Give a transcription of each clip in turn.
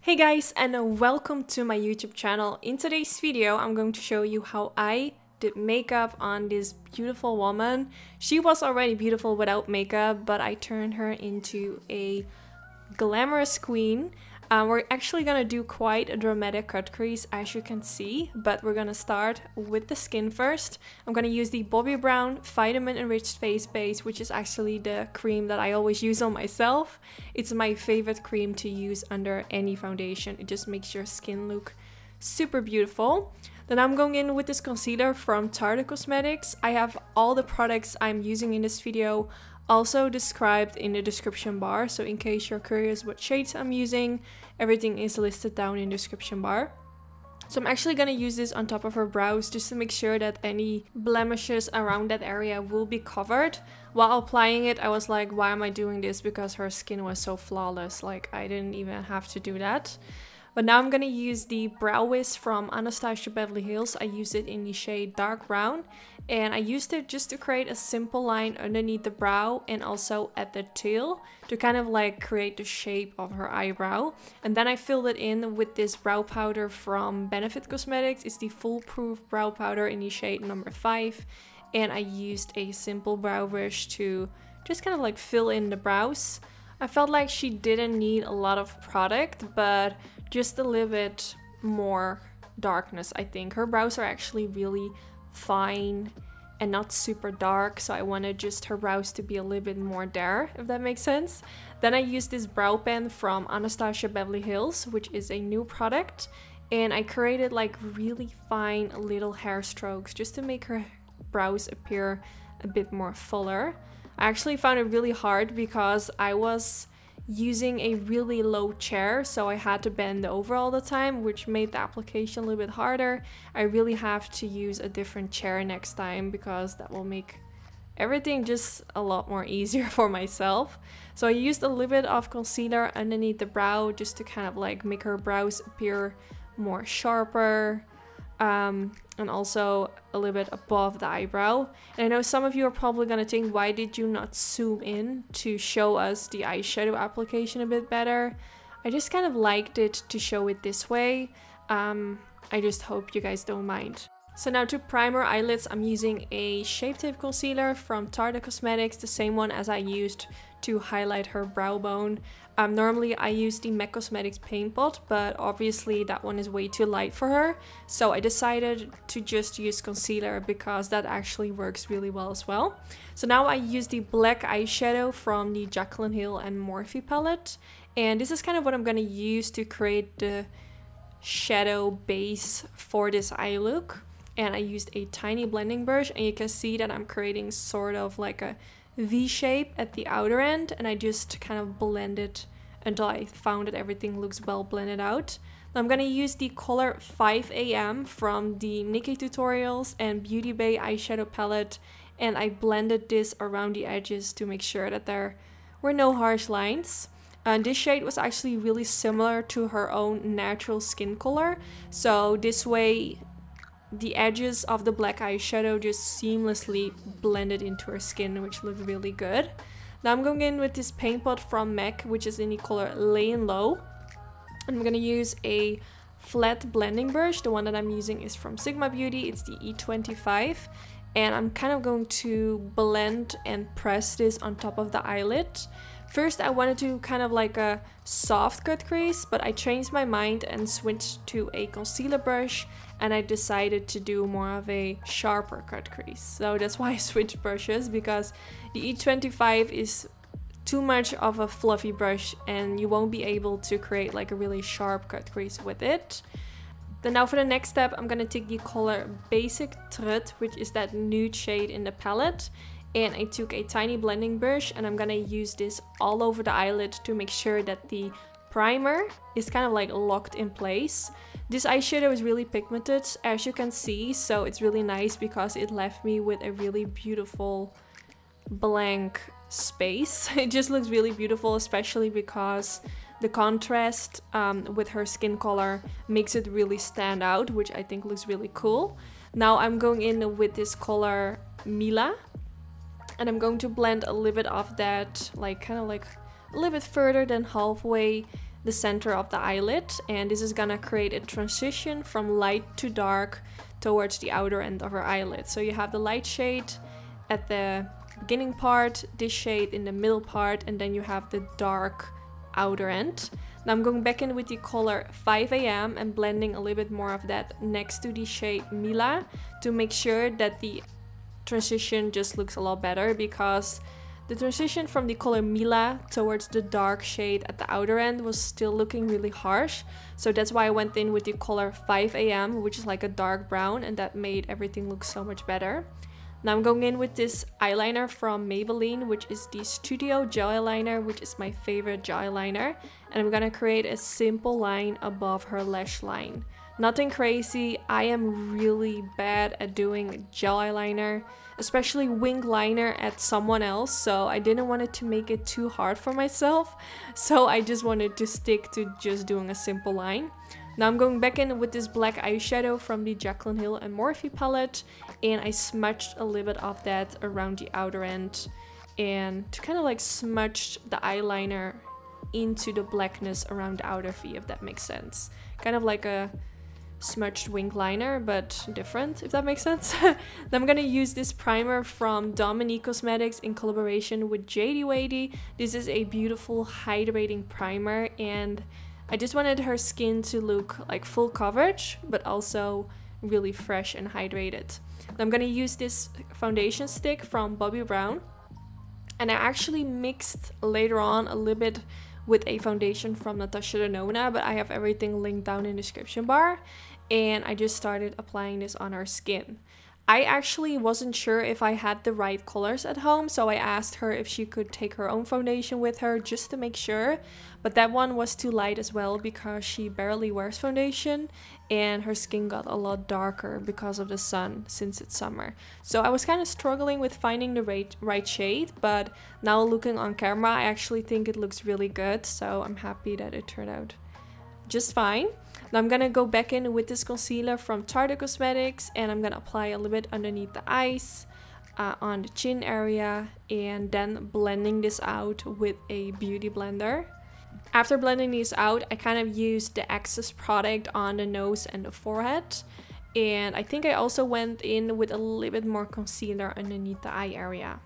Hey guys, and welcome to my YouTube channel. In today's video, I'm going to show you how I did makeup on this beautiful woman. She was already beautiful without makeup, but I turned her into a glamorous queen. We're actually gonna do quite a dramatic cut crease, as you can see, but we're gonna start with the skin first. I'm gonna use the Bobbi Brown Vitamin Enriched Face Base, which is actually the cream that I always use on myself. It's my favorite cream to use under any foundation. It just makes your skin look super beautiful. Then I'm going in with this concealer from Tarte Cosmetics. I have all the products I'm using in this video also described in the description bar, so in case you're curious what shades I'm using, everything is listed down in the description bar. So I'm actually gonna use this on top of her brows just to make sure that any blemishes around that area will be covered. While applying it, I was like, why am I doing this? Because her skin was so flawless, like I didn't even have to do that. But now I'm gonna use the Brow Wiz from Anastasia Beverly Hills. I used it in the shade Dark Brown, and I used it just to create a simple line underneath the brow and also at the tail to kind of like create the shape of her eyebrow. And then I filled it in with this brow powder from Benefit Cosmetics. It's the Foolproof Brow Powder in the shade number 5. And I used a simple brow brush to just kind of like fill in the brows. I felt like she didn't need a lot of product, but just a little bit more darkness, I think. Her brows are actually really fine and not super dark, so I wanted just her brows to be a little bit more there, if that makes sense. Then I used this brow pen from Anastasia Beverly Hills, which is a new product, and I created like really fine little hair strokes just to make her brows appear a bit more fuller. I actually found it really hard because I was using a really low chair, so I had to bend over all the time, which made the application a little bit harder. I really have to use a different chair next time because that will make everything just a lot more easier for myself. So I used a little bit of concealer underneath the brow just to kind of like make her brows appear more sharper. And also a little bit above the eyebrow. And I know some of you are probably gonna think, why did you not zoom in to show us the eyeshadow application a bit better? I just kind of liked it to show it this way. I just hope you guys don't mind. So now to primer eyelids, I'm using a Shape Tape concealer from Tarte Cosmetics, the same one as I used to highlight her brow bone. Normally I use the MAC Cosmetics Paint Pot, but obviously that one is way too light for her. So I decided to just use concealer because that actually works really well as well. So now I use the black eyeshadow from the Jaclyn Hill and Morphe palette. And this is kind of what I'm going to use to create the shadow base for this eye look. And I used a tiny blending brush, and you can see that I'm creating sort of like a V shape at the outer end, and I just kind of blend it until I found that everything looks well blended out. Now I'm gonna use the color 5 AM from the NikkieTutorials and Beauty Bay eyeshadow palette, and I blended this around the edges to make sure that there were no harsh lines. And this shade was actually really similar to her own natural skin color, so this way the edges of the black eyeshadow just seamlessly blended into her skin, which looked really good. Now I'm going in with this paint pot from MAC, which is in the color Layin Low. I'm gonna use a flat blending brush. The one that I'm using is from Sigma Beauty. It's the E25. And I'm kind of going to blend and press this on top of the eyelid. First, I wanted to kind of like a soft cut crease, but I changed my mind and switched to a concealer brush, and I decided to do more of a sharper cut crease. So that's why I switched brushes, because the E25 is too much of a fluffy brush and you won't be able to create like a really sharp cut crease with it. Then now for the next step, I'm gonna take the color Basic Trut, which is that nude shade in the palette. And I took a tiny blending brush, and I'm gonna use this all over the eyelid to make sure that the primer is kind of like locked in place. This eyeshadow is really pigmented, as you can see, so it's really nice because it left me with a really beautiful blank space. It just looks really beautiful, especially because the contrast with her skin color makes it really stand out, which I think looks really cool. Now I'm going in with this color Mila, and I'm going to blend a little bit of that, like kind of like a little bit further than halfway the center of the eyelid, and this is gonna create a transition from light to dark towards the outer end of her eyelid. So you have the light shade at the beginning part, this shade in the middle part, and then you have the dark outer end. Now I'm going back in with the color 5 AM and blending a little bit more of that next to the shade Mila to make sure that the transition just looks a lot better, because the transition from the color Mila towards the dark shade at the outer end was still looking really harsh. So that's why I went in with the color 5 AM, which is like a dark brown, and that made everything look so much better. Now I'm going in with this eyeliner from Maybelline, which is the Studio Gel Eyeliner, which is my favorite gel eyeliner. And I'm gonna create a simple line above her lash line. Nothing crazy. I am really bad at doing gel eyeliner, especially wing liner at someone else, so I didn't want it to make it too hard for myself. So I just wanted to stick to just doing a simple line. Now I'm going back in with this black eyeshadow from the Jaclyn Hill and Morphe palette, and I smudged a little bit of that around the outer end, and to kind of like smudge the eyeliner into the blackness around the outer V, if that makes sense. Kind of like a smudged wing liner, but different, if that makes sense. Then I'm gonna use this primer from Dominique Cosmetics in collaboration with JD Wadey. This is a beautiful hydrating primer, and I just wanted her skin to look like full coverage, but also really fresh and hydrated. I'm gonna use this foundation stick from Bobbi Brown, and I actually mixed later on a little bit with a foundation from Natasha Denona, but I have everything linked down in the description bar, and I just started applying this on her skin. I actually wasn't sure if I had the right colors at home, so I asked her if she could take her own foundation with her just to make sure, but that one was too light as well because she barely wears foundation and her skin got a lot darker because of the sun since it's summer. So I was kind of struggling with finding the right shade, but now looking on camera I actually think it looks really good, so I'm happy that it turned out just fine. Now I'm gonna go back in with this concealer from Tarte Cosmetics, and I'm gonna apply a little bit underneath the eyes, on the chin area, and then blending this out with a beauty blender. After blending these out, I kind of used the excess product on the nose and the forehead, and I think I also went in with a little bit more concealer underneath the eye area.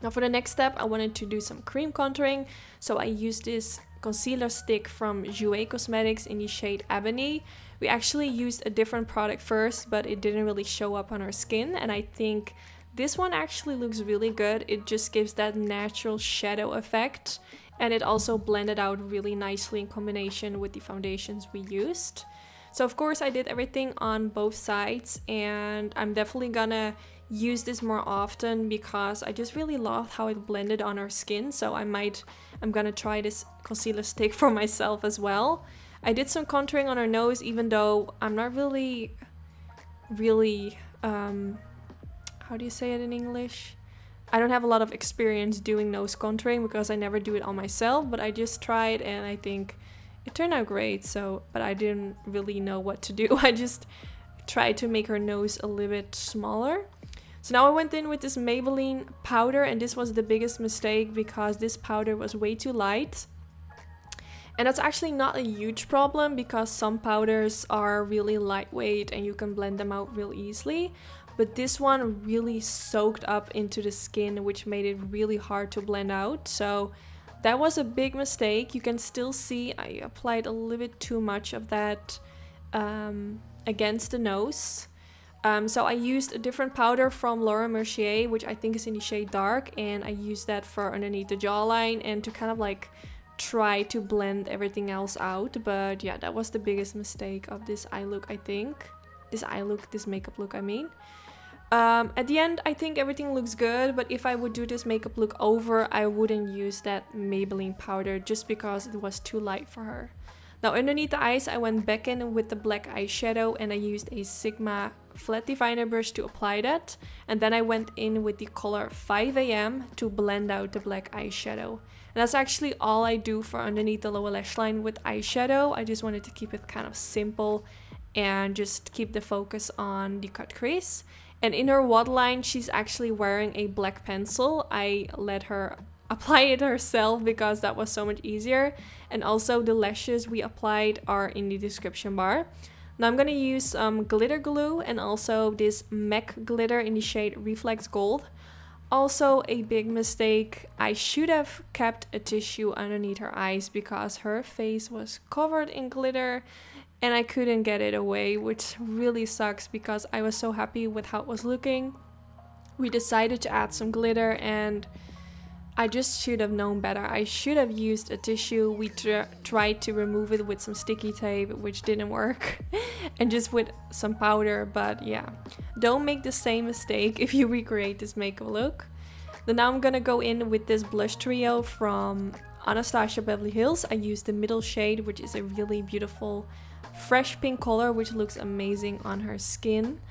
Now for the next step, I wanted to do some cream contouring, so I used this concealer stick from Jouer Cosmetics in the shade Ebony. We actually used a different product first, but it didn't really show up on our skin, and I think this one actually looks really good. It just gives that natural shadow effect, and it also blended out really nicely in combination with the foundations we used. So of course I did everything on both sides, and I'm definitely gonna use this more often because I just really loved how it blended on our skin. So I'm gonna try this concealer stick for myself as well. I did some contouring on her nose, even though I'm not really how do you say it in English? I don't have a lot of experience doing nose contouring because I never do it on myself, but I just tried and I think it turned out great. So, but I didn't really know what to do. I just tried to make her nose a little bit smaller. So now I went in with this Maybelline powder, and this was the biggest mistake because this powder was way too light. And that's actually not a huge problem because some powders are really lightweight and you can blend them out real easily. But this one really soaked up into the skin, which made it really hard to blend out. So that was a big mistake. You can still see I applied a little bit too much of that against the nose. So I used a different powder from Laura Mercier, which I think is in the shade Dark, and I used that for underneath the jawline and to kind of like try to blend everything else out. But yeah, that was the biggest mistake of this eye look, I think. This makeup look, I mean. At the end, I think everything looks good, but if I would do this makeup look over, I wouldn't use that Maybelline powder just because it was too light for her. Now underneath the eyes, I went back in with the black eyeshadow and I used a Sigma flat definer brush to apply that. And then I went in with the color 5 AM to blend out the black eyeshadow. And that's actually all I do for underneath the lower lash line with eyeshadow. I just wanted to keep it kind of simple and just keep the focus on the cut crease. And in her waterline, she's actually wearing a black pencil. I let her apply it herself because that was so much easier. And also the lashes we applied are in the description bar. Now I'm gonna use some glitter glue and also this MAC glitter in the shade Reflex Gold. Also a big mistake, I should have kept a tissue underneath her eyes because her face was covered in glitter and I couldn't get it away, which really sucks because I was so happy with how it was looking. We decided to add some glitter and I just should have known better. I should have used a tissue. We tried to remove it with some sticky tape, which didn't work, and just with some powder, but yeah. Don't make the same mistake if you recreate this makeup look. Then now I'm gonna go in with this blush trio from Anastasia Beverly Hills. I used the middle shade, which is a really beautiful fresh pink color, which looks amazing on her skin.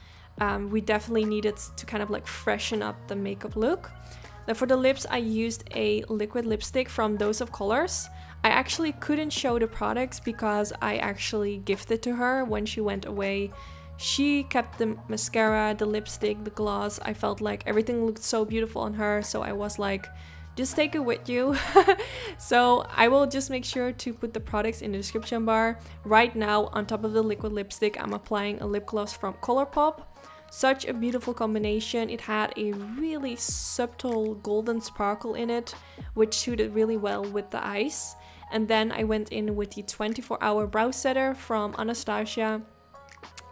We definitely needed to kind of like freshen up the makeup look. Now for the lips, I used a liquid lipstick from Dose of Colors. I actually couldn't show the products because I actually gifted to her when she went away. She kept the mascara, the lipstick, the gloss. I felt like everything looked so beautiful on her, so I was like, just take it with you. So I will just make sure to put the products in the description bar. Right now, on top of the liquid lipstick, I'm applying a lip gloss from Colourpop. Such a beautiful combination. It had a really subtle golden sparkle in it, which suited really well with the eyes. And then I went in with the 24-hour brow setter from Anastasia,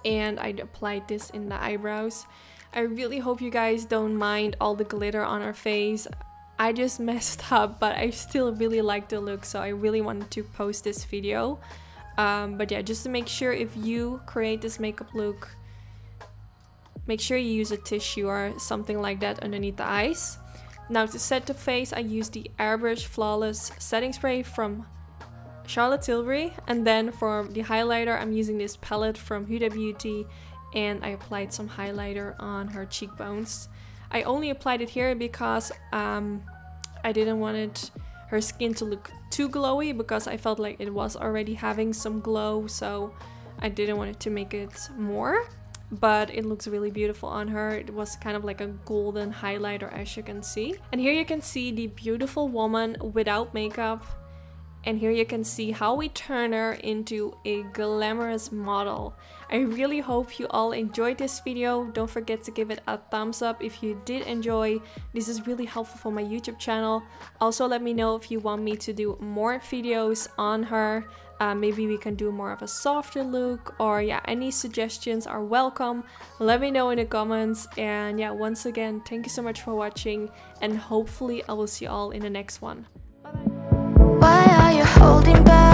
and I applied this in the eyebrows. I really hope you guys don't mind all the glitter on her face. I just messed up, but I still really like the look, so I really wanted to post this video. But yeah, just to make sure if you create this makeup look, make sure you use a tissue or something like that underneath the eyes. Now to set the face, I used the Airbrush Flawless Setting Spray from Charlotte Tilbury. And then for the highlighter, I'm using this palette from Huda Beauty. And I applied some highlighter on her cheekbones. I only applied it here because I didn't want her skin to look too glowy because I felt like it was already having some glow. So I didn't want it to make it more. But it looks really beautiful on her. It was kind of like a golden highlighter, as you can see. And here you can see the beautiful woman without makeup. And here you can see how we turn her into a glamorous model. I really hope you all enjoyed this video. Don't forget to give it a thumbs up if you did enjoy. This is really helpful for my YouTube channel. Also, let me know if you want me to do more videos on her. Maybe we can do more of a softer look, or yeah, any suggestions are welcome. Let me know in the comments. And yeah, once again, thank you so much for watching, and hopefully I will see you all in the next one. Bye bye. Why are you holding back?